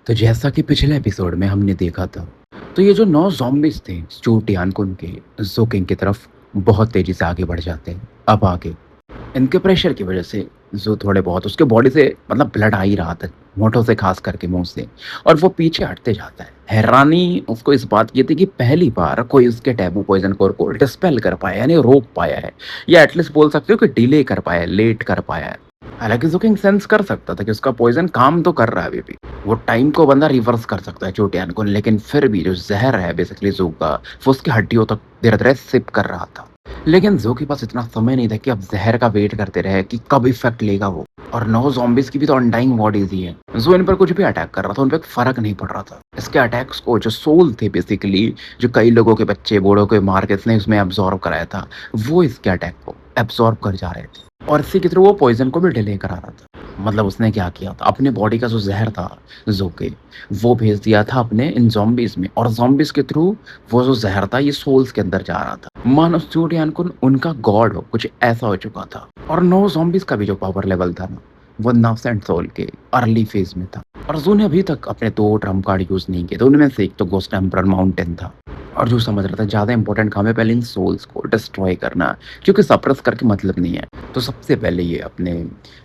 तो जैसा कि पिछले एपिसोड में हमने देखा था, तो ये जो 9 ज़ॉम्बीज़ थे, स्टू टियानकुन के ज़ो किंग की तरफ बहुत तेज़ी से आगे बढ़ जाते हैं। अब आगे इनके प्रेशर की वज़ह से ज़ो थोड़े बहुत उसके बॉडी से मतलब ब्लड आ ही रहा था, होठों से ख़ास करके मुँह से, और वो पीछे हटते जाता है। हैरानी उसको इस बात की थी कि पहली बार कोई उसके टैबू पॉइज़न कोर को डिस्पेल कर पाया, यानी रोक पाया है, या एटलीस्ट बोल सकते हो कि डिले कर पाया है, लेट कर पाया है। हालाँकि ज़ो किंग सेंस कर सकता था कि उसका पॉइज़न काम तो कर रहा है अभी भी। वो टाइम को बंदा रिवर्स कर सकता है चोटियान को, लेकिन फिर भी जो ज़हर है बेसिकली ज़ू का, वो उसकी हड्डियों तक धीरे-धीरे सिप कर रहा था। लेकिन ज़ू के पास इतना समय नहीं था कि अब ज़हर का वेट करते रहे कि कब इफ़ेक्ट लेगा वो। और 9 ज़ॉम्बीज़ की भी तो अनडाइंग बॉडीज़ ही हैं। ज़ू इन पर कुछ भी अटैक कर रहा था, उन पे फ़र्क नहीं पड़ रहा था। इसके अटैक्स को जो सोल थे बेसिकली, जो कई लोगों के बच्चे, बूढ़ों को मार के इसने उसमें अब्ज़ॉर्ब कराया था, वो इसके अटैक को अब्ज़ॉर्ब कर जा रहे थे। और इसी के थ्रू वो पॉइज़न को भी डिले करा रहा था। मतलब उसने क्या किया था, अपने बॉडी का जो ज़हर था ज़ू के, वो भेज दिया था अपने इन ज़ॉम्बीज़ में, और ज़ॉम्बीज़ के थ्रू वो जो ज़हर था ये सोल्स के अंदर जा रहा था। मानो स्टू टियानकुन उनका गॉड हो, कुछ ऐसा हो चुका था। और 9 ज़ॉम्बीज़ का भी जो पावर लेवल था ना, वो नर्व्स एंड सोल के अर्ली फेज़ में था। और ज़ू ने अभी तक अपने 2 ट्रम्प कार्ड यूज़ नहीं किए थे, उनमें से एक तो घोस्ट एम्परर माउंटेन था। और जो समझ रहा था ज़्यादा इंपॉर्टेंट काम है पहले इन सोल्स को डिस्ट्रॉय करना, क्योंकि सप्रेस करके मतलब नहीं है। तो सबसे पहले ये अपने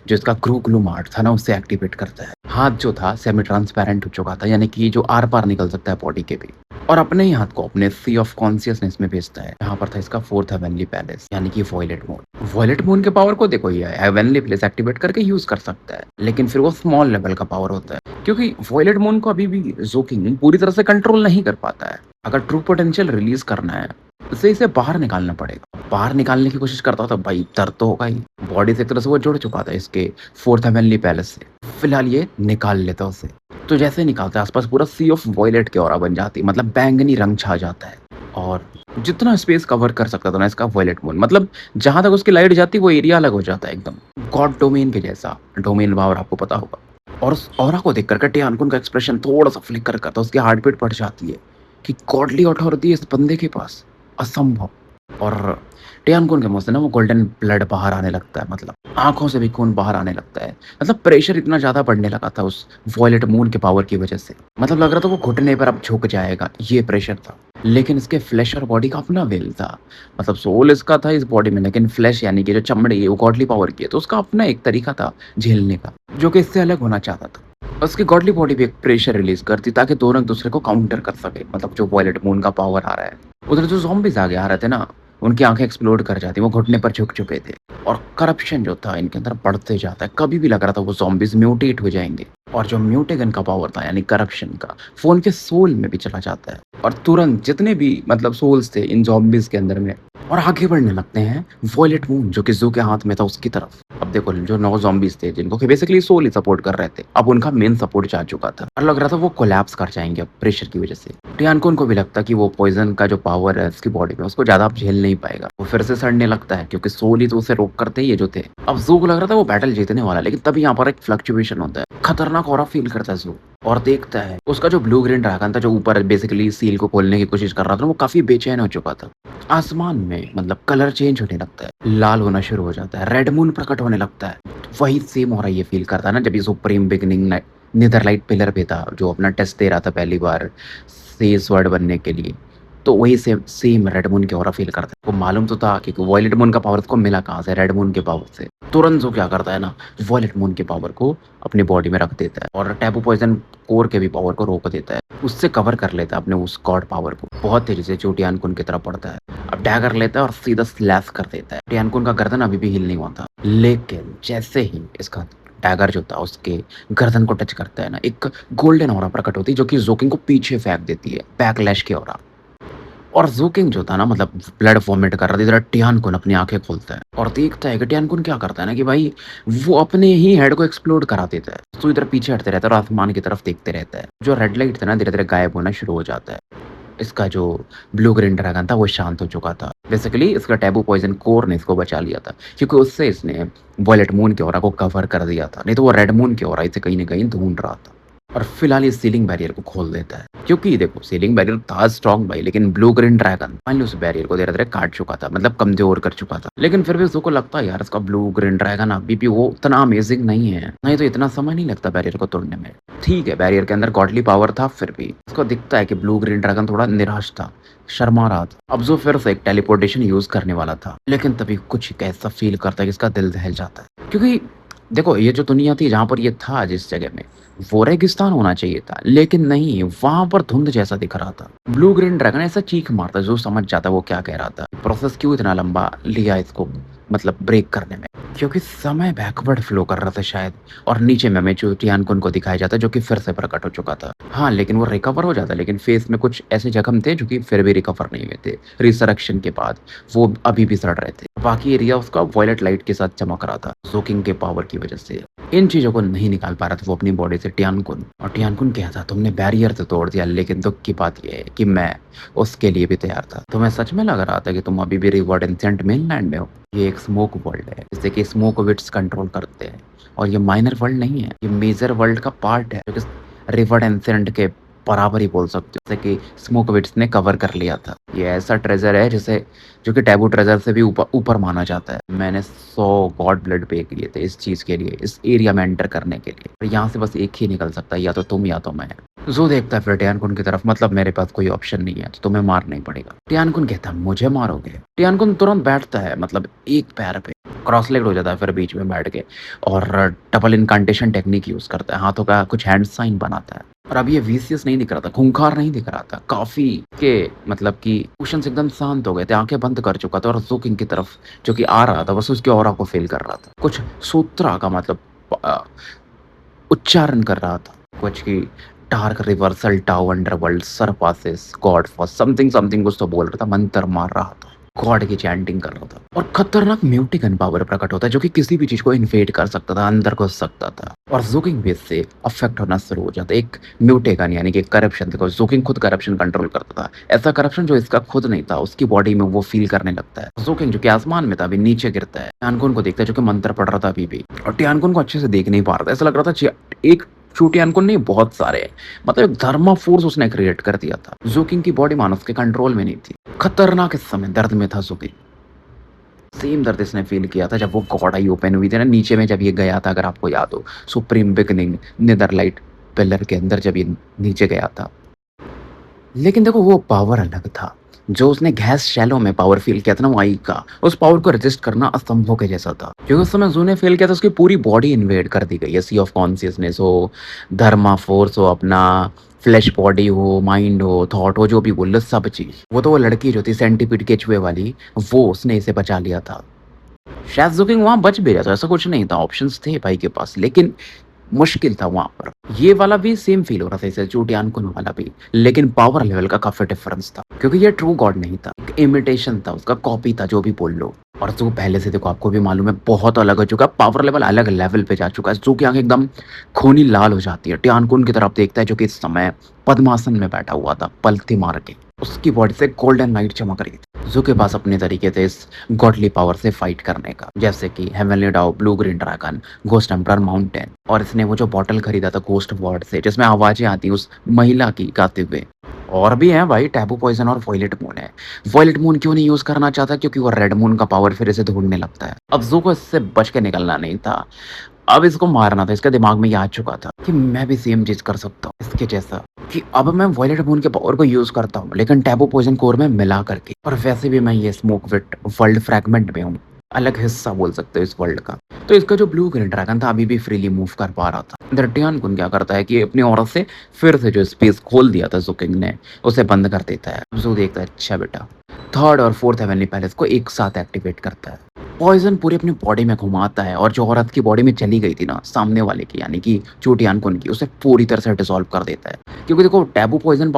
जो इसका क्रू ग्लू मार्ट था ना, उसे एक्टिवेट करता है। हाथ जो था सेमी ट्रांसपेरेंट हो चुका था, यानी कि जो आर पार निकल सकता है बॉडी के भी। और अपने ही हाथ को अपने सी ऑफ कॉन्शियसनेस में भेजता है। यहाँ पर था इसका 4th हेवनली पैलेस, यानी कि वॉयलेट मून। वॉयलेट मून के पावर को देखो, ये हेवनली प्लेस एक्टिवेट करके यूज कर सकता है, लेकिन फिर वो स्मॉल लेवल का पावर होता है, क्योंकि वॉयलेट मून को अभी भी ज़ो किंग पूरी तरह से कंट्रोल नहीं कर पाता है। अगर ट्रू पोटेंशियल रिलीज करना है, उसे इसे बाहर निकालना पड़ेगा। बाहर निकालने की कोशिश करता था, भाई दर्द तो होगा ही। बॉडी से एक तरह से वो जुड़ चुका था इसके 4th हेवनली पैलेस से। फिलहाल ये निकाल लेता उसे। तो जैसे निकालता है, आसपास पूरा सी ऑफ वॉयलेट की ऑरा बन जाती है, मतलब बैंगनी रंग छा जाता है। और जितना स्पेस कवर कर सकता था ना इसका वॉयलेट मून, मतलब जहां तक उसकी लाइट जाती वो एरिया अलग हो जाता है एकदम गॉड डोमेन के जैसा। डोमेन पावर आपको पता होगा। और उस ऑरा को देख करके टियानकुन का एक्सप्रेशन थोड़ा सा फ्लिकर करता है, उसकी हार्ट बीट बढ़ जाती है कि गॉडली अथॉरिटी इस बंदे के पास, असंभव। और टियानकुन के मुंह से ना वो गोल्डन ब्लड बाहर आने लगता है, मतलब आंखों से भी खून बाहर आने लगता है। मतलब प्रेशर इतना ज्यादा बढ़ने लगा था उस वॉयलेट मून के पावर की वजह से, मतलब लग रहा था वो घुटने पर अब झुक जाएगा, ये प्रेशर था। लेकिन इसके फ्लैश और बॉडी का अपना विल था, मतलब सोल इसका था इस बॉडी में, लेकिन फ्लैश यानी कि जो चमड़ी है वो गॉडली पावर की है, तो उसका अपना एक तरीका था झेलने का, जो कि इससे अलग होना चाहता था। उसकी गॉडली बॉडी भी एक प्रेशर रिलीज करती ताकि दोनों एक दूसरे को काउंटर कर सके, मतलब जो वॉयलेट मून का पावर आ रहा है। उधर जो ज़ॉम्बीज़ आगे आ रहे थे ना, उनकी आंखें एक्सप्लोड कर जाती, वो घुटने पर झुक चुके थे। और करप्शन जो था इनके अंदर बढ़ते जाता है, कभी भी लग रहा था वो ज़ॉम्बीज़ म्यूटेट हो जाएंगे। और जो म्यूटेगन का पावर था यानी करप्शन का, वो उनके सोल में भी चला जाता है, और तुरंत जितने भी मतलब सोल्स थे इन ज़ॉम्बीज़ के अंदर में, और आगे बढ़ने लगते हैं वॉयलेट मून जो कि ज़ू के हाथ में था उसकी तरफ। अब देखो जो 9 ज़ॉम्बीज़ थे जिनको कि बेसिकली सोल ही सपोर्ट कर रहे थे, अब उनका मेन सपोर्ट जा चुका था, और लग रहा था वो कोलैप्स कर जाएंगे अब प्रेशर की वजह से। टियानकुन को भी लगता कि वो पॉइजन का जो पावर है उसकी बॉडी में, उसको ज्यादा अब झेल नहीं पाएगा, वो फिर से सड़ने लगता है, क्योंकि सोल ही तो उसे रोक करते ही ये जो थे। अब ज़ू को लग रहा था वो बैटल जीतने वाला, लेकिन तभी यहाँ पर एक फ्लक्चुएशन होता है, खतरनाक ऑरा फील करता है ज़ू, और देखता है उसका जो ब्लू ग्रीन ड्रैगन था जो ऊपर बेसिकली सील को खोलने की कोशिश कर रहा था, वो काफी बेचैन हो चुका था। आसमान में मतलब कलर चेंज होने लगता है, लाल होना शुरू हो जाता है, रेड मून प्रकट होने लगता है। वही सेम हो रहा है, ये फील करता है ना जब ये सुप्रीम बिगनिंग नीदरलाइट पिलर पे था, जो अपना टेस्ट दे रहा था पहली बार सेज वर्ड बनने के लिए। तो वही सेम सेम रेड मून की ऑरा फील करता है। वो मालूम तो था कि वॉयलेट मून का पावर उसको मिला कहाँ से, रेड मून के पावर से। तुरंत वो क्या करता है ना, वॉयलेट मून के पावर को अपनी बॉडी में रख देता है, और टैबू पॉइजन कोर के भी पावर को रोक देता है, उससे कवर कर लेता है अपने उस गॉड पावर को। बहुत तेजी से जो टियानकुन की तरफ पड़ता है, अब डैगर लेता है और सीधा स्लैश कर देता है। टियानकुन का गर्दन अभी भी हिल नहीं हुआ था, लेकिन जैसे ही इसका डैगर जो था उसके गर्दन को टच करता है ना, एक गोल्डन ऑरा प्रकट होती है जो कि जोकिंग को पीछे फेंक देती है, बैकलैश की ऑरा। और जोकिंग जो था ना, मतलब ब्लड वॉमिट कर रहा था, इधर टियानकुन अपनी आंखें खोलता है और देखता है कि टियानकुन क्या करता है ना कि भाई वो अपने ही हेड को एक्सप्लोड करा देता है। तो इधर पीछे हटते रहता है और आसमान की तरफ देखते रहता है। जो रेड लाइट था ना धीरे धीरे गायब होना शुरू हो जाता है। इसका जो ब्लू ग्रीन ड्रैगन था वो शांत हो चुका था। बेसिकली इसका टैबू पॉइजन कोर ने इसको बचा लिया था, क्योंकि उससे इसने वॉयलेट मून की ऑरा को कवर कर दिया था, नहीं तो वो रेड मून की ऑरा इसे कहीं ना कहीं ढूंढ रहा था। और फिलहाल ये सीलिंग बैरियर को खोल देता है, क्योंकि देखो सीलिंग बैरियर था स्ट्रॉन्ग भाई, लेकिन ब्लू ग्रीन ड्रैगन फाइनली उस बैरियर को धीरे धीरे काट चुका था, मतलब कमजोर कर चुका था। लेकिन फिर भी उसको लगता है यार इसका ब्लू ग्रीन ड्रैगन अभी भी वो उतना अमेजिंग नहीं है, नहीं तो इतना समय नहीं लगता बैरियर को तोड़ने में। ठीक है, बैरियर के अंदर गॉडली पावर था, फिर भी उसको दिखता है कि ब्लू ग्रीन ड्रैगन थोड़ा निराश था, शर्मा रहा था। अब जो फिर से एक टेलीपोर्टेशन यूज़ करने वाला था, लेकिन तभी कुछ एक ऐसा फ़ील करता है कि इसका दिल दहल जाता है। क्योंकि देखो, ये जो दुनिया थी जहाँ पर ये था जिस जगह में, वो रेगिस्तान होना चाहिए था, लेकिन नहीं, वहाँ पर धुंध जैसा दिख रहा था। ब्लू ग्रीन ड्रैगन ऐसा चीख मारता, जो समझ जाता वो क्या कह रहा था। प्रोसेस क्यों इतना लंबा लिया इसको, मतलब ब्रेक करने में? क्योंकि समय बैकवर्ड फ्लो कर रहा था शायद, और नीचे में हमें टियानकुन को दिखाया जाता जो कि फिर से प्रकट हो चुका था। हाँ, लेकिन वो रिकवर हो जाता, लेकिन फेस में कुछ ऐसे जख्म थे जो कि फिर भी रिकवर नहीं हुए थे। रिसरेक्शन के बाद वो अभी भी सड़ रहे थे। बाकी एरिया उसका वॉयलेट लाइट के साथ चमक रहा था, जोकिंग के पावर की वजह से। इन चीज़ों को नहीं निकाल पा रहा था वो अपनी बॉडी से टियानकुन। और टियानकुन क्या था, तुमने बैरियर तो तोड़ दिया, लेकिन दुख की बात यह है कि मैं उसके लिए भी तैयार था। तुम्हें सच में लग रहा था कि तुम अभी भी रिवर्ड एंसेंट मेनलैंड में हो? ये एक स्मोक वर्ल्ड है, जिसे कि स्मोक विट्स कंट्रोल करते हैं, और ये माइनर वर्ल्ड नहीं है, ये मेजर वर्ल्ड का पार्ट है, जो कि रिवर्ड एंसेंट के बराबर ही बोल सकते हो, जैसे कि स्मोक विट्स ने कवर कर लिया था। ये ऐसा ट्रेजर है जिसे, जो कि टैबू ट्रेजर से भी ऊपर ऊपर माना जाता है। मैंने 100 गॉड ब्लड पे किए थे इस चीज़ के लिए, इस एरिया में एंटर करने के लिए। और यहाँ से बस एक ही निकल सकता है, या तो तुम या तो मैं। जो देखता है फिर टियानकुन की तरफ, मतलब मेरे पास कोई ऑप्शन नहीं है, तो तुम्हें मारना ही पड़ेगा। टियानकुन कहता है मुझे मारोगे? टियानकुन तुरंत बैठता है, मतलब एक पैर पे क्रॉस लेग्ड हो जाता है, फिर बीच में बैठ के, और डबल इनकांटेशन टेक्निक यूज करता है। हाथों का कुछ हैंड साइन बनाता है। और अब ये वीसियस नहीं दिख रहा था, खूंखार नहीं दिख रहा था, काफी के मतलब कि इमोशंस एकदम शांत हो गए थे, आंखें बंद कर चुका था, और जोकिंग की तरफ जो कि आ रहा था बस उसके ऑरा को फील कर रहा था। कुछ सूत्रा का मतलब उच्चारण कर रहा था, कुछ की dark reversal tau underworld surpasses God for something something, कुछ तो बोल रहा था, मंत्र मार रहा था, गॉड की चैंटिंग कर रहा था। और खतरनाक म्यूटिगन पावर प्रकट होता है, जो कि किसी भी चीज को इन्वेड कर सकता था, अंदर घुस सकता था, और जोकिंग भी इससे अफेक्ट होना शुरू हो जाता है। एक म्यूटेगन यानी कि करप्शन, देखो जोकिंग खुद करप्शन कंट्रोल करता था, ऐसा करप्शन जो इसका खुद नहीं था, उसकी बॉडी में वो फील करने लगता है। जोकिंग जो कि आसमान में था, अभी नीचे गिरता है, टियानकुन को देखता है जो कि मंत्र पढ़ रहा था अभी भी, और टियानकुन को अच्छे से देख नहीं पा रहा था। ऐसा लग रहा था एक छोटी अनकुन नहीं, बहुत सारे, मतलब एक धर्मा फोर्स उसने क्रिएट कर दिया था। जोकिंग की बॉडी मानो उसके कंट्रोल में नहीं थी। खतरनाक इस समय दर्द में था जोकिंग। सेम दर्द इसने फील किया था जब वो गॉड आई ओपन हुई थी ना नीचे में, जब ये गया था, अगर आपको याद हो, सुप्रीम बिगनिंग नेदरलाइट पिलर के अंदर जब ये नीचे गया था। लेकिन देखो वो पावर अलग था, जो उसने गैस शैलो में पावर फील किया था ना, वो आई का उस पावर को रजिस्ट करना असंभव के जैसा था। क्योंकि उस समय जू ने फील किया था, उसकी पूरी बॉडी इन्वेड कर दी गई है। सी ऑफ कॉन्शियसनेस हो, धर्मा फोर्स हो, अपना फ्लैश बॉडी हो, माइंड हो, थॉट हो, जो भी बोल लो, सब चीज। वो तो वो लड़की जो थी सेंटीपीड केचुए वाली, वो उसने इसे बचा लिया था। शायद जोकिंग वहां बच भी रहा था, ऐसा कुछ नहीं था, ऑप्शंस थे भाई के पास, लेकिन मुश्किल था वहाँ पर। ये वाला भी सेम फील हो रहा था इसे, चूटियानकुन वाला भी, लेकिन पावर लेवल का काफी डिफरेंस था, क्योंकि ये ट्रू गॉड नहीं था, एक इमिटेशन था, उसका कॉपी था, जो भी बोल लो। और जो पहले से देखो, आपको भी मालूम है, बहुत अलग हो चुका है, पावर लेवल अलग लेवल पे जा चुका है। जो की आंखें एकदम खूनी लाल हो जाती है, टियानकुन की तरफ देखता है, जो कि इस समय पद्मासन में बैठा हुआ था, पलथी मार के। उसकी बॉडी से गोल्डन लाइट चमक रही थी। जू के पास अपने तरीके थे इस गॉडली पावर से फाइट करने का, जैसे कि हेवनली डाउ, blue green dragon, ghost emperor mountain, और इसने वो जो बॉटल खरीदा था गोस्ट वर्ड से, जिसमें आवाजें आती उस महिला की गाते हुए। और भी हैं भाई, टैबू पॉइजन और वॉयलेट मून है। वॉयलेट मून क्यों नहीं यूज करना चाहता? क्योंकि वो रेड मून का पावर फिर इसे ढूंढने लगता है। अब जू को इससे बच के निकलना नहीं था, अब इसको मारना था। इसके दिमाग में ये आ चुका था कि मैं भी सेम चीज कर सकता हूँ इसके जैसा, कि अब मैं वॉयलेट मून के पावर को यूज करता हूँ, लेकिन टैबू पॉइजन कोर में मिला करके। और वैसे भी मैं ये स्मोक विट वर्ल्ड फ्रैगमेंट में हूँ, अलग हिस्सा बोल सकते हो इस वर्ल्ड का। तो इसका जो ब्लू ग्रीन ड्रैगन था अभी भी फ्रीली मूव कर पा रहा था। इधर टियानकुन क्या करता है कि अपनी औरत से फिर से जो स्पेस खोल दिया था जोकिंग ने, उसे बंद कर देता है। जो देखता है, अच्छा बेटा, थर्ड और फोर्थ हेवनली पैलेस को एक साथ एक्टिवेट करता है। पॉइजन पूरी अपनी बॉडी में घुमाता है, और जो औरत की बॉडी में चली गई थी ना सामने वाले की, यानी कि चोटियानकुन की, उसे पूरी तरह से डिसॉल्व कर देता है। क्योंकि देखो टैबू पॉइजन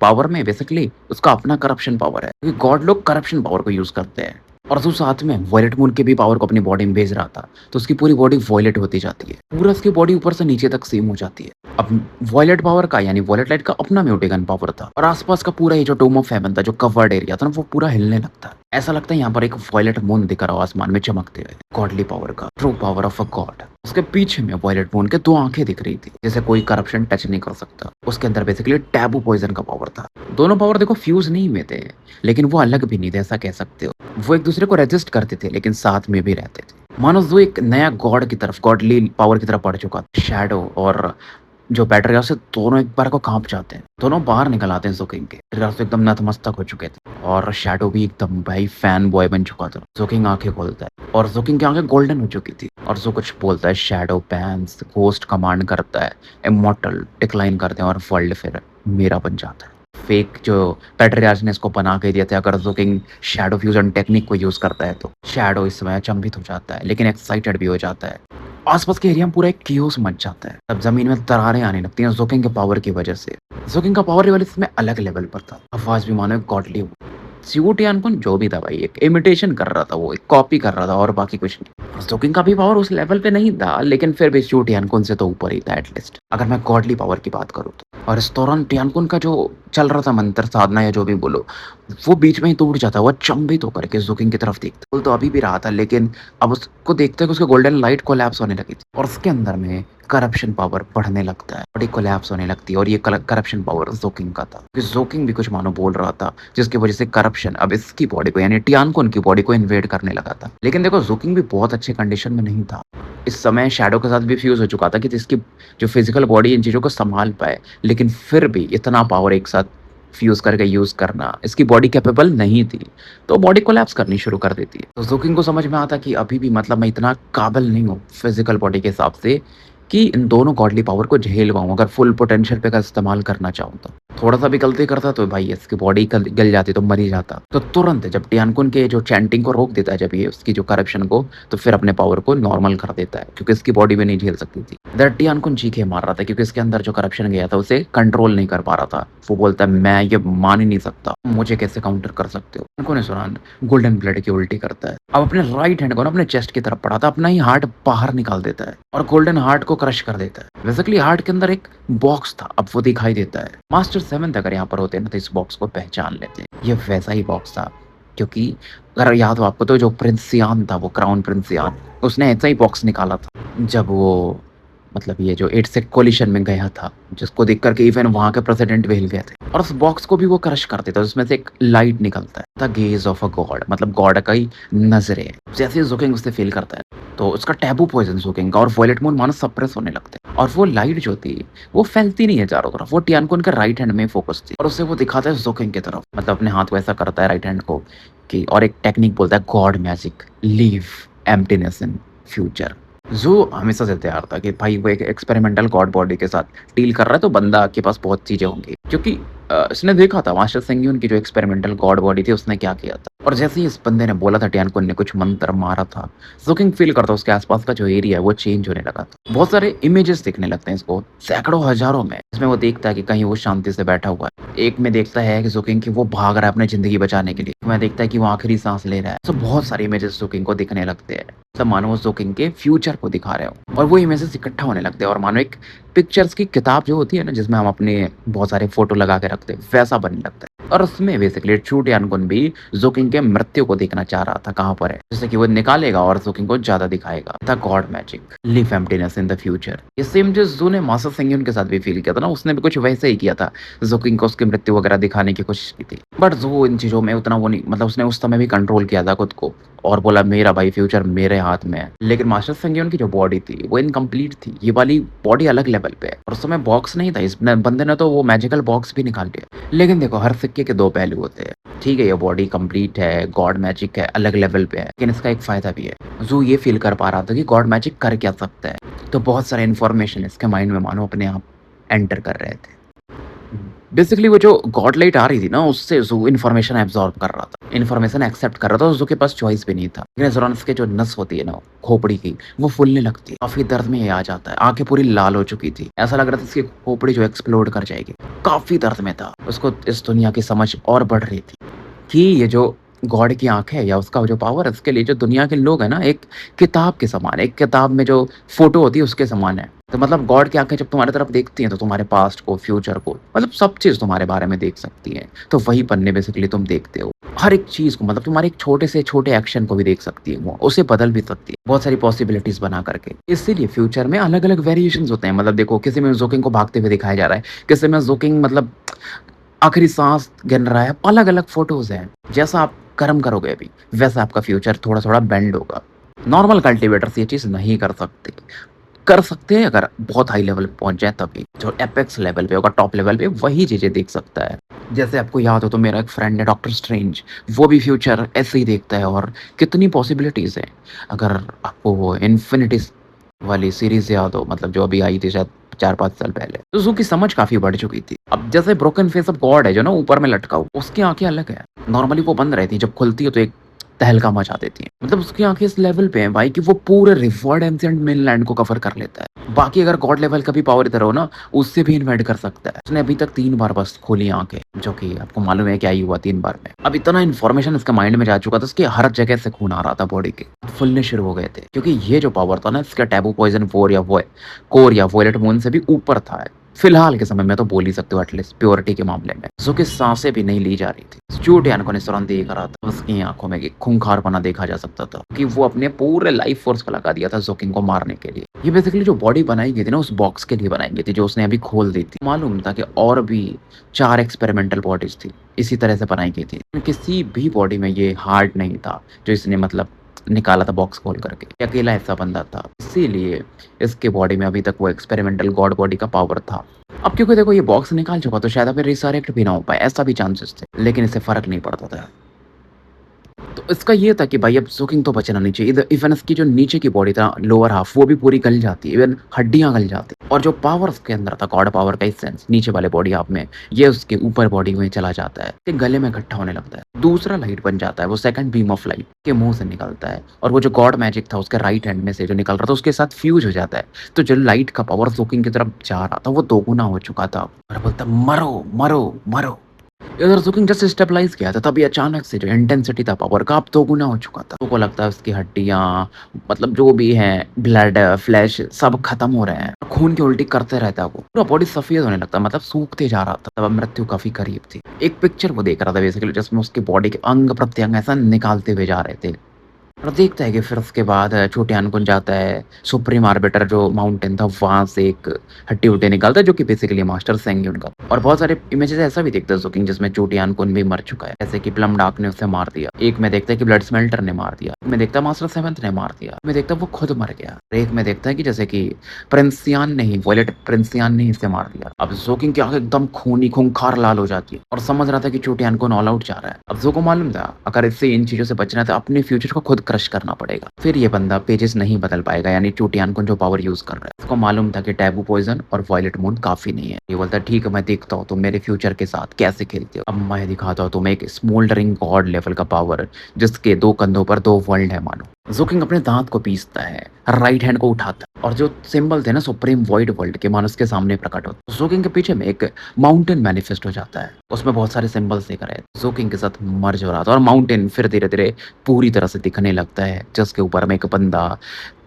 पावर में बेसिकली उसका अपना करप्शन पावर है, क्योंकि गॉड लोग करप्शन पावर को यूज करते हैं। और तो साथ में वॉयलेट मून के भी पावर को अपनी बॉडी में भेज रहा था, तो उसकी पूरी बॉडी वॉयलेट होती जाती है, पूरा उसकी बॉडी ऊपर से नीचे तक सेम हो जाती है। अब वॉयलेट पावर का यानी वॉयलेट लाइट का अपना म्यूटेगन पावर था, और आसपास का पूरा ये जो डोम ऑफ हेवन था, जो कवर्ड एरिया था ना, वो पूरा हिलने लगता है। ऐसा लगता है यहाँ पर एक वॉयलेट मून दिख रहा हो आसमान में चमकते हुए, गॉडली पावर का, true power of a God. उसके पीछे में वॉयलेट मून के 2 आंखें दिख रही थी, जैसे कोई करप्शन टच नहीं कर सकता। उसके अंदर बेसिकली टैबू पॉइजन का पावर था। दोनों पावर देखो फ्यूज नहीं हुए थे, लेकिन वो अलग भी नहीं थे, ऐसा कह सकते हो। वो एक दूसरे को रेजिस्ट करते थे, लेकिन साथ में भी रहते थे। मानो जो एक नया गॉड की तरफ, गॉडली पावर की तरफ बढ़ चुका था। शैडो और जो पैट्रिया से दोनों एक बार को काँप जाते हैं। दोनों बाहर निकल आते हैं ज़ोकिंग के। पैट्रिया तो एकदम नतमस्तक हो चुके थे और शैडो भी एकदम भाई फैन बॉय बन चुका था। ज़ोकिंग आँखें खोलता है और ज़ोकिंग की आँखें गोल्डन हो चुकी थी और जो कुछ बोलता है शैडो पैन्स, घोस्ट कमांड करता है, इmmortal डिक्लाइन करते हैं और वर्ल्ड फिर मेरा बन जाता है। फेक जो पैट्रियार्च ने इसको बना के दिया था, अगर ज़ोकिंग शैडो फ्यूज़न टेक्निक को यूज़ करता है तो। शैडो इस समय अचंभित हो जाता है लेकिन एक्साइटेड भी हो जाता है। आसपास के एरिया में पूरा एक कियोस मच जाता है। तब ज़मीन में दरारें आने लगती हैं ज़ोकिंग के पावर की वजह से। ज़ोकिंग का पावर लेवल इसमें अलग लेवल पर था। आवाज़ भी मानो एक गॉडली शिवू टियानकुन जो भी था भाई, एक इमिटेशन कर रहा था वो, एक कॉपी कर रहा था और बाकी कुछ नहीं। ज़ोकिंग का भी पावर उस लेवल पे नहीं था, लेकिन फिर भी शिवू टियानकुन से तो ऊपर ही था एटलीस्ट, अगर मैं गॉडली पावर की बात करूँ तो। और इस दौरान टियानकुन का जो चल रहा था मंत्र साधना या जो भी बोलो, वो बीच में ही टूट जाता है। वो अचंभित होकर के ज़ोकिंग की तरफ देखता। वो तो अभी भी रहा था, लेकिन अब उसको देखते ही उसके गोल्डन लाइट कोलैप्स होने लगी थी और उसके अंदर में करप्शन पावर बढ़ने लगता है, बॉडी कोलैप्स होने लगती है और ये करप्शन पावर ज़ोकिंग का था। क्योंकि ज़ोकिंग भी कुछ मानो बोल रहा था, जिसकी वजह से करप्शन अब इसकी बॉडी को यानी टियानकुन की बॉडी को इन्वेड करने लगा था। लेकिन देखो ज़ोकिंग भी बहुत अच्छे कंडीशन में नहीं था। इस समय शैडो के साथ भी फ्यूज़ हो चुका था कि जिसकी जो फिज़िकल बॉडी इन चीज़ों को सँभाल पाए, लेकिन फिर भी इतना पावर एक साथ फ्यूज़ करके यूज़ करना इसकी बॉडी कैपेबल नहीं थी, तो बॉडी कोलैप्स करनी शुरू कर देती है। तो ज़ोकिंग को समझ में आता कि अभी भी मतलब मैं इतना काबिल नहीं हूँ फिज़िकल बॉडी के हिसाब से कि इन दोनों गॉडली पावर को झेल पाऊँ, अगर फुल पोटेंशियल पे का इस्तेमाल करना चाहूँ तो। थोड़ा-सा भी गलती करता तो भाई इसकी बॉडी गल जाती, तो मर ही जाता। तो तुरंत जब टियानकुन के जो चैंटिंग को रोक देता है जब ये उसकी जो करप्शन को, तो फिर अपने पावर को नॉर्मल कर देता है क्योंकि इसकी बॉडी भी नहीं झेल सकती थी। इधर टियानकुन चीखें मार रहा था क्योंकि इसके अंदर जो करप्शन गया था उसे कंट्रोल नहीं कर पा रहा था। वो बोलता है मैं ये मान ही नहीं सकता, मुझे कैसे काउंटर कर सकते हो? टियानकुन इस दौरान गोल्डन ब्लड की उल्टी करता है। अब अपने राइट हैंड को ना अपने चेस्ट की तरफ बढ़ाता है, अपना ही हार्ट बाहर निकाल देता है और गोल्डन हार्ट को क्रश कर देता है। बेसिकली हार्ट के अंदर एक बॉक्स था, अब वो दिखाई देता है। मास्टर 7 अगर यहाँ पर होते ना तो इस बॉक्स को पहचान लेते। ये वैसा ही बॉक्स था, क्योंकि अगर याद हो आपको तो जो प्रिंस सियान था, वो क्राउन प्रिंस सियान, उसने ऐसा ही बॉक्स निकाला था जब वो मतलब ये जो 8 से कोलिशन में गया था, जिसको देख कर के इवन वहाँ के प्रेसिडेंट भी हिल गए थे और उस बॉक्स को भी वो क्रश कर देता है। उसमें से एक लाइट निकलता है, the gauge of a God, मतलब गॉड का ही नजरें। जैसे ही ज़ोकिंग उसे फील करता है तो उसका टैबू पॉइजन ज़ोकिंग का और वॉयलेट मून मानो सप्रेस होने लगते हैं और वो लाइट जो थी वो फैलती नहीं है चारों तरफ, वो टियानकुन के राइट हैंड में फोकस थी और उसे वो दिखाता है ज़ोकिंग की तरफ, मतलब अपने हाथ को ऐसा करता है राइट हैंड को कि, और एक टेक्निक बोलता है God magic leave emptiness in future. जो हमेशा से तैयार था कि भाई वो एक एक्सपेरिमेंटल गॉड बॉडी के साथ डील कर रहा है तो बंदा के पास बहुत चीजें होंगी, क्योंकि इसने देखा था मास्टर सेंग्यून की जो एक्सपेरिमेंटल गॉड बॉडी थी उसने क्या किया था। और जैसे ही इस बंदे ने बोला था टियानकुन ने कुछ मंत्र मारा था, ज़ोकिंग फील करता उसके आसपास का जो एरिया है वो चेंज होने लगा था। बहुत सारे इमेजेस दिखने लगते हैं इसको, सैकड़ों हजारों में। इसमें वो देखता है कि कहीं वो शांति से बैठा हुआ है, एक में देखता है कि ज़ोकिंग की वो भाग रहा है अपनी जिंदगी बचाने के लिए, एक में देखता है कि वो आखिरी सांस ले रहा है। तो बहुत सारे इमेजेस ज़ोकिंग को दिखने लगते हैं, सब मानो वो ज़ोकिंग के फ्यूचर को दिखा रहे हो और वो इमेजेस इकट्ठा होने लगते हैं और मानो एक पिक्चर्स की किताब जो होती है ना जिसमें हम अपने बहुत सारे फोटो लगा के रखते हैं, वैसा बनने लगता है। और उसमें बेसिकली छू टियानकुन भी ज़ोकिंग के मृत्यु को देखना चाह रहा था कहाँ पर है, जैसे कि वो निकालेगा और ज़ोकिंग को ज्यादा दिखाएगा। The God magic live emptiness in the future, ये सेम जो ज़ू ने मास्टर सेंग्यून के साथ भी फील किया था ना, उसने भी कुछ वैसे ही किया था, ज़ोकिंग को उसकी मृत्यु वगैरह दिखाने की कोशिश की थी। बट ज़ू इन चीजों में उतना वो नहीं, मतलब उसने उस समय भी कंट्रोल किया था खुद को और बोला मेरा भाई फ्यूचर मेरे हाथ में है। लेकिन मास्टर सेंग्यून की जो बॉडी थी वो इनकम्प्लीट थी, ये वाली बॉडी अलग लेवल पे है और उस समय बॉक्स नहीं था, इस बंदे ने तो वो मैजिकल बॉक्स भी निकाल लिया। लेकिन देखो हर सिक्के के दो पहलू होते हैं, ठीक है ये बॉडी कंप्लीट है, गॉड मैजिक है, अलग लेवल पे है, लेकिन इसका एक फायदा भी है। जू ये फील कर पा रहा था कि गॉड मैजिक कर क्या सकता है, तो बहुत सारे इन्फॉर्मेशन इसके माइंड में मानो अपने आप एंटर कर रहे थे। बेसिकली वो जो गॉड लाइट आ रही थी ना उससे जू इन्फॉर्मेशन एब्जॉर्ब कर रहा था, इन्फॉर्मेशन एक्सेप्ट कर रहा था, जू के पास चॉइस भी नहीं था। लेकिन इस दौरान उसके जो नस होती है ना खोपड़ी की, वो फूलने लगती है, काफी दर्द में ये आ जाता है, आंखें पूरी लाल हो चुकी थी, ऐसा लग रहा था इसकी खोपड़ी जो एक्सप्लोड कर जाएगी, काफी दर्द में था। उसको इस दुनिया की समझ और बढ़ रही थी कि ये जो गॉड की आंख है या उसका जो पावर है उसके लिए जो दुनिया के लोग हैं ना एक किताब के समान है, एक किताब में जो फोटो होती है उसके समान है। तो मतलब गॉड की आंखें जब तुम्हारे तरफ देखती हैं तो तुम्हारे पास्ट को, फ्यूचर को, मतलब सब चीज तुम्हारे बारे में देख सकती हैं। तो वही पन्ने बेसिकली तुम देखते हो, हर एक चीज को, मतलब तुम्हारे एक छोटे से छोटे एक्शन को भी देख सकती है, वो उसे बदल भी सकती है बहुत सारी पॉसिबिलिटीज बना करके। इसीलिए फ्यूचर में अलग अलग वेरिएशन होते हैं। मतलब देखो किसी में जोकिंग को भागते हुए दिखाया जा रहा है, किसी में जोकिंग मतलब आखिरी सांस गिन रहा है, अलग अलग फोटोज हैं। जैसा आप कर्म करोगे अभी वैसा आपका फ्यूचर थोड़ा थोड़ा बेंड होगा। नॉर्मल कल्टीवेटर्स ये चीज नहीं कर सकते, कर सकते हैं अगर बहुत हाई लेवल पे पहुँच जाएँ तभी। जो एपेक्स लेवल पे होगा, टॉप लेवल पे वही चीज़ें देख सकता है। जैसे आपको याद हो तो मेरा एक फ्रेंड है डॉक्टर स्ट्रेंज, वो भी फ्यूचर ऐसे ही देखता है और कितनी पॉसिबिलिटीज़ हैं। अगर आपको वो इन्फिनिटी वाली सीरीज़ याद हो मतलब जो अभी आई थी शायद 4-5 साल पहले, तो उसकी समझ काफ़ी बढ़ चुकी थी। अब जैसे ब्रोकन फेस ऑफ गॉड है जो ना ऊपर में लटका हुआ, उसकी आँखें अलग है। नॉर्मली वो बंद रहती हैं, जब खुलती है तो एक तहलका मचा देती हैं। मतलब उसकी आँखें इस लेवल पे हैं भाई कि वो पूरे रिवर्ड एंशिएंट मेनलैंड को कवर कर लेता है। बाकी अगर गॉड लेवल का भी पावर इधर हो ना, उससे भी इन्वाइट कर सकता है। उसने अभी तक 3 बार बस खोली आँखें, जो कि आपको मालूम है क्या ही हुआ 3 बार में। अब इतना इन्फॉर्मेशन इसके माइंड में जा चुका था, उसके हर जगह से खून आ रहा था बॉडी के। फूलने शुरू हो गए थे, क्योंकि ये जो पावर था ना इसका टैबू पॉइज़न 4 या वो कोर या वॉयलेट मून से भी ऊपर था। फिलहाल के समय में तो बोल ही सकते हो एटलीस्ट प्योरिटी के मामले में। जो कि साँसें भी नहीं ली जा रही थी। स्टुअर्ट यान को इस दौरान देख रहा था, उसकी आँखों में एक खूंखारपना देखा जा सकता था कि वो अपने पूरे लाइफ फोर्स को लगा दिया था ज़ोकिंग को मारने के लिए। ये बेसिकली जो बॉडी बनाई गई थी ना उस बॉक्स के लिए बनाई गई थी जो उसने अभी खोल दी थी। मालूम था कि और भी 4 एक्सपेरिमेंटल बॉडीज़ थी, इसी तरह से बनाई गई थी। किसी भी बॉडी में ये हार्ट नहीं था जो इसने मतलब निकाला था बॉक्स खोल करके। ये अकेला ऐसा बंदा था, इसीलिए इसके बॉडी में अभी तक वो एक्सपेरिमेंटल गॉड बॉडी का पावर था। अब क्योंकि देखो ये बॉक्स निकाल चुका तो शायद अब रिसरेक्ट भी ना हो पाए, ऐसा भी चांसेस थे, लेकिन इससे फ़र्क नहीं पड़ता था। तो इसका ये था कि भाई अब ज़ोकिंग तो बचना नहीं चाहिए। इधर इवन इसकी जो नीचे की बॉडी था लोअर हाफ वो भी पूरी गल जाती है, इवन हड्डियाँ गल जाती हैं और जो पावर उसके अंदर था गॉड पावर का एसेंस नीचे वाले बॉडी हाफ में, ये उसके ऊपर बॉडी में चला जाता है, के गले में इकट्ठा होने लगता है। दूसरा लाइट बन जाता है, वो सेकंड बीम ऑफ लाइट के मुँह से निकलता है और वो जो गॉड मैजिक था उसके राइट हैंड में से जो निकल रहा था उसके साथ फ्यूज़ हो जाता है। तो जो लाइट का पावर ज़ोकिंग की तरफ जा रहा था वो दोगुना हो चुका था और बोलता मरो, मरो, मरो। इधर ज़ोकिंग जस्ट स्टेबलाइज़ किया था तभी अचानक से जो इंटेंसिटी था पावर का अब दोगुना हो चुका था। लोगों को लगता है उसकी हड्डियाँ मतलब जो भी हैं ब्लड, फ्लैश सब खत्म हो रहे हैं। खून की उल्टी करते रहता है वो। पूरा बॉडी सफ़ेद होने लगता है मतलब सूखते जा रहा था। तब अब मृत्यु काफ़ी करीब थी। एक पिक्चर वो देख रहा था बेसिकली जिसमें उसकी बॉडी के अंग-प्रत्यंग ऐसा निकालते हुए जा रहे थे। और देखता है कि फिर उसके बाद छोटे अनगुन जाता है, सुप्रीम आर्बिटर जो माउंटेन था वहाँ से एक हड्डी-वड्डी निकालता है जो कि बेसिकली मास्टर सेंग्यून का। और बहुत सारे इमेजेस ऐसा भी दिखता है ज़ोकिंग जिसमें छोटे अनगुन भी मर चुका है। जैसे कि प्लम डार्क ने उसे मार दिया। एक में देखता है कि ब्लड स्मेल्टर ने मार दिया। एक में देखता है मास्टर सेवंथ ने मार दिया। एक में देखता है वो खुद मर गया। और एक में देखता है कि जैसे कि प्रिंसियान ने ही वॉयलेट प्रिंसियान ने ही इसे मार दिया। अब ज़ोकिंग की आँख एकदम खूनी खूंखार लाल हो जाती है और समझ रहा था कि छोटे अनगुन ऑल आउट जा रहा है। अब ज़ो को मालूम था अगर इससे इन चीज़ों से बचना है तो अपने फ्यूचर को खुद क्रश करना पड़ेगा। फिर ये बंदा पेजेस नहीं बदल पाएगा यानी चोटियान जो पावर यूज कर रहा है। उसको मालूम था कि टैबू पॉइजन और वॉयलेट मून काफी नहीं है। ये बोलता है ठीक है मैं देखता हूँ तुम मेरे फ्यूचर के साथ कैसे खेलते हो। अब मैं दिखाता हूँ तुम्हें एक स्मोल्डरिंग गॉड लेवल का पावर जिसके 2 कंधों पर 2 वर्ल्ड है मानो। ज़ोकिंग अपने दांत को पीसता है, राइट हैंड को उठाता है और जो सिंबल थे ना सुप्रीम वॉइड वर्ल्ड के मानो उसके सामने प्रकट होते। ज़ोकिंग के पीछे में एक माउंटेन मैनिफेस्ट हो जाता है। उसमें बहुत सारे सिंबल्स दिख रहे हैं। ज़ोकिंग के साथ मर्ज हो रहा था और माउंटेन फिर धीरे-धीरे पूरी तरह से दिखने लगता है जिसके ऊपर में एक बंदा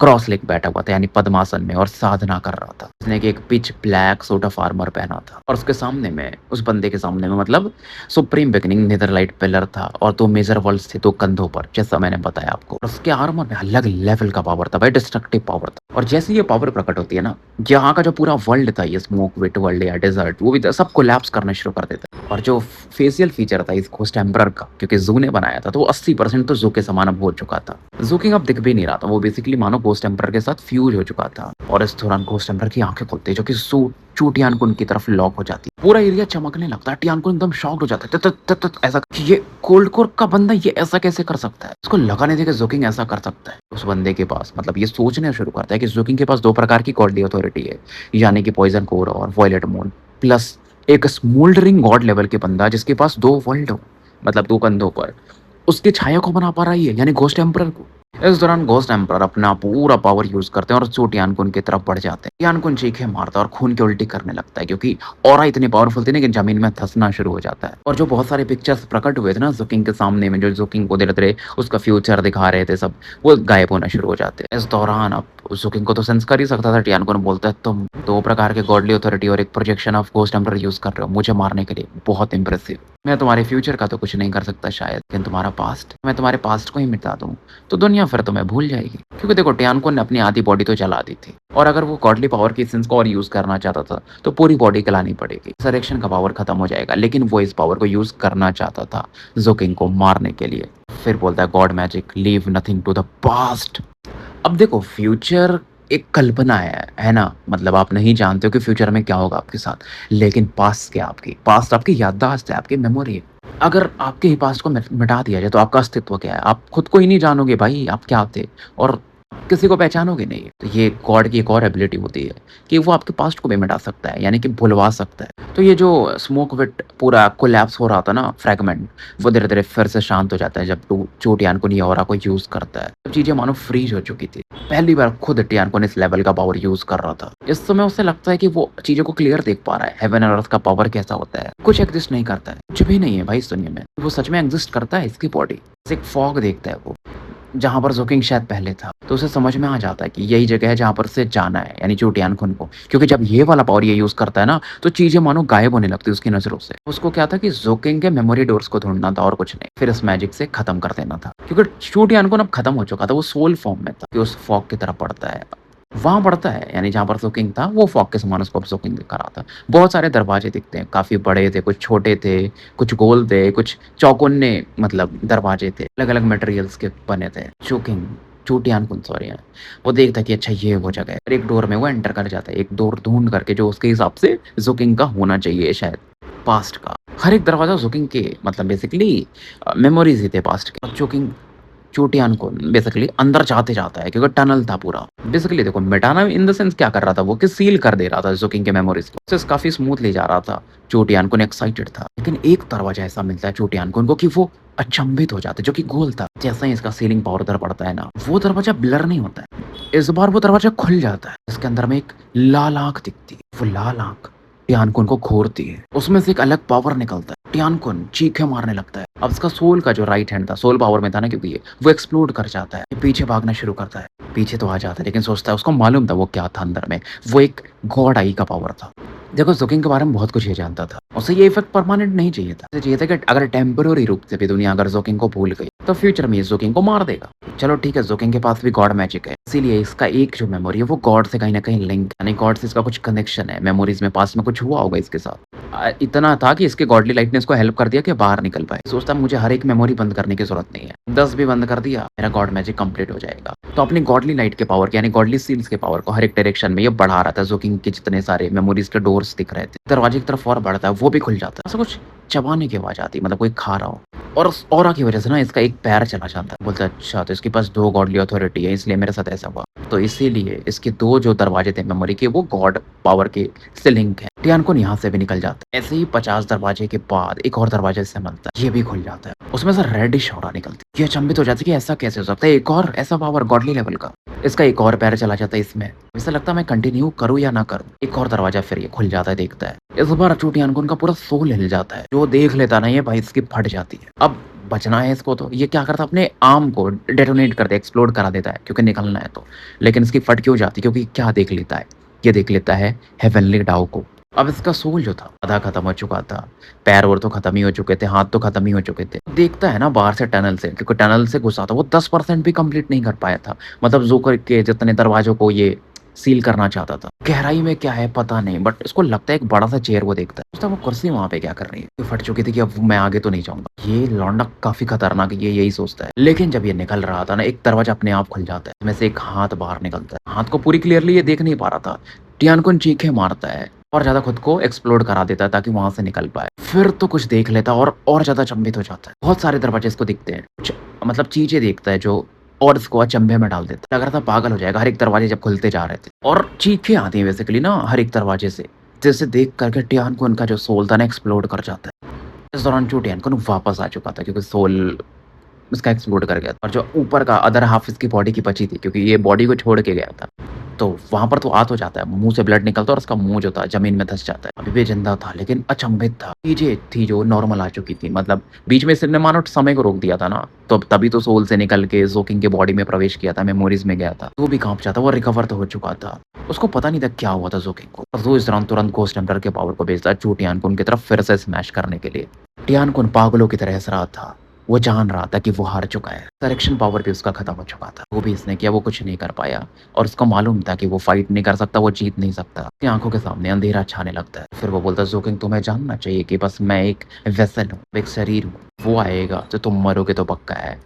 क्रॉस लेग बैठा हुआ था यानी पद्मासन में और साधना कर रहा था। उसने एक pitch black suit of armour पहना था और उसके सामने में उस बंदे के सामने में मतलब सुप्रीम बिगनिंग नेदरलाइट पिलर था और 2 मेजर वर्ल्ड्स थे 2 कंधों पर जैसा मैंने बताया आपको। और उसके आर्मर में अलग लेवल का पावर था भाई, डिस्ट्रक्टिव पावर था। और जैसे ये पावर प्रकट होती है ना, यहाँ का जो पूरा वर्ल्ड था ये स्मोक विट वर्ल्ड या डेजर्ट वो भी सब कोलैप्स करना शुरू कर देता है। और जो फेशियल फीचर था इस घोस्ट एम्परर का क्योंकि ज़ू ने बनाया था तो वो 80% तो ज़ू के समान अब हो चुका था। ज़ू किंग अब दिख भी नहीं रहा था, वो बेसिकली मानो घोस्ट एम्परर के साथ फ्यूज हो चुका था। और इस दौरान घोस्ट एम्परर की आंखें खुलती है जो कि चू टियानकुन की तरफ लॉक हो जाती है। पूरा एरिया चमकने लगता है। टियानकुन एकदम शॉक्ड हो जाता है। तत तत तत ऐसा कि ये कोल्ड कोर का बंदा ये ऐसा कैसे कर सकता है? उसको लगा नहीं था कि ज़ोकिंग ऐसा कर सकता है। उस बंदे के पास मतलब ये सोचना शुरू करता है कि ज़ोकिंग के पास 2 प्रकार की गॉडली अथॉरिटी है, यानी कि पॉइजन कोर और वॉयलेट मून प्लस एक स्मोल्डरिंग गॉड लेवल के बंदा जिसके पास 2 वर्ल्ड हो मतलब 2 कंधों पर उसकी छाया को बना पा रही है यानी घोस्ट एम्परर को। इस दौरान घोस्ट एम्परर अपना पूरा पावर यूज करते हैं और चोट यानकुन की तरफ बढ़ जाते हैं। यानकुन चीखें मारता है और खून की उल्टी करने लगता है क्योंकि ऑरा इतनी पावरफुल थी ना कि जमीन में धंसना शुरू हो जाता है। और जो बहुत सारे पिक्चर्स प्रकट हुए थे ना ज़ोकिंग के सामने में जो ज़ोकिंग को धीरे-धीरे उसका फ्यूचर दिखा रहे थे सब, वो गायब होना शुरू हो जाते हैं। इस दौरान अब ज़ोकिंग को तो सेंस कर ही सकता था। टियानकुन बोलता है तुम 2 प्रकार के गॉडली अथॉरिटी और एक projection of ghost emperor use कर रहे हो मुझे मारने के लिए, बहुत इंप्रेसिव। मैं तुम्हारे फ्यूचर का तो कुछ नहीं कर सकता शायद, लेकिन तुम्हारा पास्ट, मैं तुम्हारे पास्ट को ही मिटा दूं तो दुनिया फिर तुम्हें भूल जाएगी। क्योंकि देखो टियानकुन ने अपनी आधी बॉडी तो जला दी थी और अगर वो गॉडली पावर की एसेंस को और यूज करना चाहता था तो पूरी बॉडी जलानी पड़ेगी। रिजरेक्शन का पावर खत्म हो जाएगा, लेकिन वो इस पावर को यूज करना चाहता था ज़ोकिंग को मारने के लिए। फिर बोलता है God magic leave nothing to the past. अब देखो फ्यूचर एक कल्पना है ना? मतलब आप नहीं जानते हो कि फ्यूचर में क्या होगा आपके साथ। लेकिन पास्ट क्या है आपकी? पास्ट आपकी याददाश्त है, आपकी मेमोरी है। अगर आपके ही पास्ट को मिटा दिया जाए तो आपका अस्तित्व क्या है? आप खुद को ही नहीं जानोगे भाई, आप क्या थे और किसी को पहचानोगे नहीं। तो ये गॉड की एक और एबिलिटी होती है कि वो आपके पास्ट को भी मिटा सकता है, यानी कि भुलवा सकता है। तो ये जो स्मोक विट पूरा कोलैप्स हो रहा था ना, फ्रैगमेंट, वो धीरे-धीरे फिर से शांत हो जाता है जब जो टियान ये ऑरा को यूज़ करता है। सब चीज़ें मानो फ्रीज़ हो चुकी थी। पहली बार खुद टियान इस लेवल का पावर यूज़ कर रहा था। इस समय उसे लगता है कि वो चीज़ों को क्लियर देख पा रहा है। हेवन और अर्थ का पावर कैसा होता है। कुछ एग्ज़िस्ट नहीं करता है। कुछ भी नहीं है भाई इस दुनिया में। वो सच में एग्ज़िस्ट करता है इसकी बॉडी। एक फॉग देखता है वो। जहाँ पर ज़ोकिंग शायद पहले था, तो उसे समझ में आ जाता है कि यही जगह है जहाँ पर उसे जाना है, यानी चोटियान खुन को। क्योंकि जब ये वाला पावर ये यूज़ करता है ना, तो चीज़ें मानो गायब होने लगती है उसकी नज़रों से। उसको क्या था कि ज़ोकिंग के मेमोरी डोर्स को ढूँढना था और कुछ नहीं, फिर इस मैजिक से खत्म कर देना था। क्योंकि चोटियान खुन अब खत्म हो चुका था, वो सोल फॉर्म में था कि उस फॉग की तरफ पड़ता है। वहाँ पड़ता है, यानी जहाँ पर ज़ोकिंग था, वो फॉग के समान उसको अब ज़ोकिंग दिखा रहा था। बहुत सारे दरवाजे दिखते हैं, काफ़ी बड़े थे, कुछ छोटे थे, कुछ गोल थे, कुछ चौकोन्ने मतलब दरवाजे थे, अलग-अलग मटेरियल्स के बने थे। ज़ोकिंग चोटियान-कुन सॉरी वो देखता है कि अच्छा ये वो जगह है। और एक डोर में वो एंटर कर जाता है, एक डोर ढूँढ करके जो उसके हिसाब से ज़ोकिंग का होना चाहिए शायद, पास्ट का। हर एक दरवाज़ा ज़ोकिंग के मतलब बेसिकली मेमोरीज़ ही थे पास्ट के। ज़ोकिंग चोटियान को बेसिकली अंदर जाते जाता है क्योंकि टनल था पूरा। बेसिकली देखो मिटाना इन द सेंस क्या कर रहा था वो कि सील कर दे रहा था ज़ोकिंग के मेमोरीज़ को। प्रोसेस काफ़ी स्मूथली जा रहा था। चोटियान कुन एक्साइटेड था। लेकिन एक दरवाज़ा ऐसा मिलता है चोटियान कुन को कि वो अचंभित हो जाते हैं जो कि गोल था। जैसा ही इसका सीलिंग पावर उधर पड़ता है ना, वो दरवाज़ा ब्लर नहीं होता है। इस बार वो दरवाज़ा खुल जाता है। इसके अंदर में एक लाल आँख दिखती है। वो लाल आँख टियान-कुन को घूरती है। उसमें से एक अलग पावर निकलता है। टियान-कुन चीखें मारने लगता है। अब इसका सोल का जो राइट हैंड था, सोल पावर में था ना क्योंकि ये, वो एक्सप्लोड कर जाता है। पीछे भागना शुरू करता है। पीछे तो आ जाता है लेकिन सोचता है उसको मालूम था वो क्या था अंदर में। वो एक गॉड आई का पावर था। देखो ज़ोकिंग के बारे में बहुत कुछ ये जानता था। उसे ये इफ़ेक्ट परमानेंट नहीं चाहिए था। उसे चाहिए था कि अगर टेम्परेरी रूप से भी दुनिया अगर ज़ोकिंग को भूल गई, तो फ्यूचर में ये ज़ोकिंग को मार देगा। चलो ठीक है, ज़ोकिंग के पास भी गॉड मैजिक है। इसीलिए इसका एक जो मेमोरी है वो गॉड से कहीं न कहीं लिंक यानी गॉड से इसका कुछ कनेक्शन है। मेमोरीज़ में पास्ट में कुछ हुआ होगा इसके साथ। इतना था कि इसके गॉडली लाइट ने इसको हेल्प कर दिया कि बाहर निकल पाए। सोचता मुझे हर एक मेमोरी बंद करने की ज़रूरत नहीं है। 10 भी बंद कर दिया, मेरा गॉड मैजिक कंप्लीट हो जाएगा। तो अपनी गॉडली लाइट के पावर के यानी गॉडली सील्स के पावर को हर एक डायरेक्शन में ये बढ़ा रहा था। ज़ोकिंग के जितने सारे मेमोरीज़ के डोर्स दिख रहे थे। दरवाजे की तरफ और बढ़ता है, वो भी खुल जाता है। ऐसा कुछ चबाने की आवाज़ आती है मतलब कोई खा रहा हो। और उस ऑरा की वज़ह से ना इसका एक पैर चला जाता है। बोलता है अच्छा तो इसके पास 2 गॉडली अथॉरिटी है इसलिए मेरे साथ ऐसा हुआ। तो इसीलिए इसके 2 जो दरवाजे थे मेमोरी के वो गॉड पावर के से लिंक है। टियान-कुन यहाँ से भी निकल जाता है। ऐसे ही 50 दरवाजे के बाद एक और दरवाजे से मिलता है। ये भी खुल जाता है। उसमें से रेडिश ऑरा निकलती है। ये अचंभित हो जाती है कि ऐसा कैसे हो सकता है? एक और ऐसा पावर गॉडली लेवल का। इसका एक और पैर चला जाता है इसमें। ऐसा लगता है मैं कंटिन्यू करूँ या ना करूँ? एक और दरवाजा फिर ये खुल जाता है देखता है। इस बार चोटियान-कुन का पूरा सोल हिल जाता है। जो देख लेता ना ये भाई इसकी फट जाती है। अब बचना है इसको तो ये क्या करता है अपने आर्म को डेटोनेट कर दे एक्सप्लोड करा देता है क्योंकि निकलना है तो। लेकिन इसकी फट क्यों जाती है? क्योंकि क्या देख लेता है? ये देख लेता है हेवनली डाओ को। अब इसका सोल जो था आधा खत्म हो चुका था। पैर और तो खत्म ही हो चुके थे, हाथ तो खत्म ही हो चुके थे। देखता है ना बाहर से टनल से क्योंकि टनल से घुसा था वो 10% भी कंप्लीट नहीं कर पाया था। मतलब ज़ोकर के जितने दरवाज़ों को ये सील करना चाहता था। गहराई में क्या है पता नहीं बट इसको लगता है एक बड़ा-सा चेयर वो देखता है। सोचता है वो कुर्सी वहाँ पे क्या कर रही है? ये फट चुकी थी कि अब मैं आगे तो नहीं जाऊँगा। ये लौंडा काफ़ी खतरनाक है, ये यही सोचता है। लेकिन जब ये निकल रहा था ना एक दरवाज़ा अपने आप खुल जाता है। इसमें से एक हाथ बाहर निकलता है। हाथ को पूरी क्लियरली ये देख नहीं पा रहा था। टियान-कुन चीखें मारता है और ज़्यादा खुद को एक्सप्लोड करा देता है ताकि वहाँ से निकल पाए। फिर तो कुछ देख लेता और ज़्यादा अचंभित हो जाता है। बहुत सारे दरवाजे इसको दिखते हैं। कुछ मतलब चीज़ें देखता है जो और इसको अचंभे में डाल देता है। लग रहा था पागल हो जाएगा हर एक दरवाजे जब खुलते जा रहे थे। और चीखें आती हैं बेसिकली ना हर एक दरवाजे से। जिसे देख कर के टियान-कुन का जो सोल था ना एक्सप्लोड कर जाता है। इस दौरान जो टियान-कुन वापस आ चुका था क्योंकि सोल उसका एक्सप्लोड कर गया था और जो ऊपर का अदर हाफ इसकी बॉडी की बची थी क्योंकि ये बॉडी को छोड़ के गया था। तो वहाँ पर तो आ तो जाता है, मुँह से ब्लड निकलता है और उसका मुँह जो था ज़मीन में धँस जाता है। अभी भी ज़िंदा था लेकिन अचंभित था। चीज़ें थी जो नॉर्मल आ चुकी थी मतलब बीच में इसने मानो समय को रोक दिया था ना, तो तभी तो सोल से निकल के ज़ोकिंग के बॉडी में प्रवेश किया था, मेमोरीज़ में गया था। वो भी काँप जाता, वो रिकवर तो हो चुका था। उसको पता नहीं था क्या हुआ था ज़ोकिंग को। और वो इस दौरान तुरंत घोस्ट हंटर के पावर को भेजता है चू टियान-कुन की तरफ फिर से स्मैश करने के लिए। टियान-कुन पागलों की तरह हँस रहा था। वो जान रहा था कि वो हार चुका है। करेक्शन पावर भी उसका खत्म हो चुका था। वो भी इसने किया, वो कुछ नहीं कर पाया और उसको मालूम था कि वो फाइट नहीं कर सकता, वो जीत नहीं सकता। उसकी आँखों के सामने अंधेरा छाने लगता है। फिर वो बोलता है ज़ोकिंग तुम्हें जानना चाहिए कि बस मैं एक वेसल हूँ, एक शरीर हूँ। वो आएगा तो तुम मरोगे तो पक्का है।